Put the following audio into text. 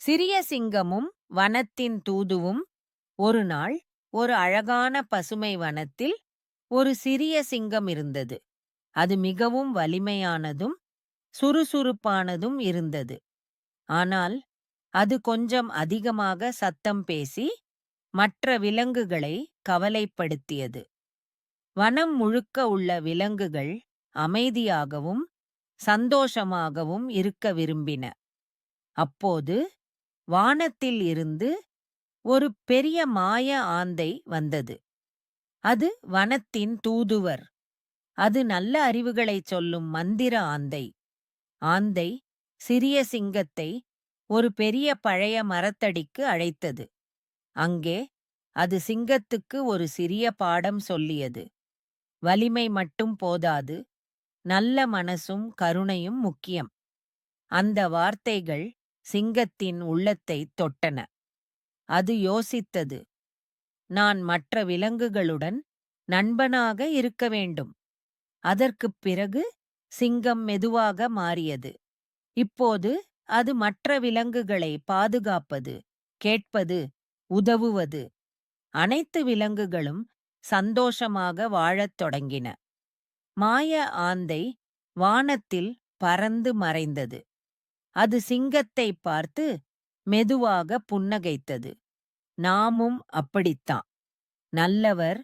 சிறிய சிங்கமும் வனத்தின் தூதுவும். ஒரு நாள் ஒரு அழகான பசுமை வனத்தில் ஒரு சிறிய சிங்கம் இருந்தது. அது மிகவும் வலிமையானதும் சுறுசுறுப்பானதும் இருந்தது. ஆனால் அது கொஞ்சம் அதிகமாக சத்தம் பேசி மற்ற விலங்குகளை கவலைப்படுத்தியது. வனம் முழுக்க உள்ள விலங்குகள் அமைதியாகவும் சந்தோஷமாகவும் இருக்க விரும்பின. அப்போது வானத்தில் இருந்து ஒரு பெரிய மாய ஆந்தை வந்தது. அது வனத்தின் தூதுவர். அது நல்ல அறிவுகளைச் சொல்லும் மந்திர ஆந்தை. ஆந்தை சிறிய சிங்கத்தை ஒரு பெரிய பழைய மரத்தடிக்கு அழைத்தது. அங்கே அது சிங்கத்துக்கு ஒரு சிறிய பாடம் சொல்லியது. வலிமை மட்டும் போதாது, நல்ல மனசும் கருணையும் முக்கியம். அந்த வார்த்தைகள் சிங்கத்தின் உள்ளத்தைத் தொட்டன. அது யோசித்தது, நான் மற்ற விலங்குகளுடன் நண்பனாக இருக்க வேண்டும். அதற்குப் பிறகு சிங்கம் மெதுவாக மாறியது. இப்போது அது மற்ற விலங்குகளை பாதுகாப்பது, கேட்பது, உதவுவது. அனைத்து விலங்குகளும் சந்தோஷமாக வாழத் தொடங்கின. மாய ஆந்தை வானத்தில் பறந்து மறைந்தது. அது சிங்கத்தை பார்த்து மெதுவாக புன்னகைத்தது. நாமும் அப்படித்தான். நல்லவர்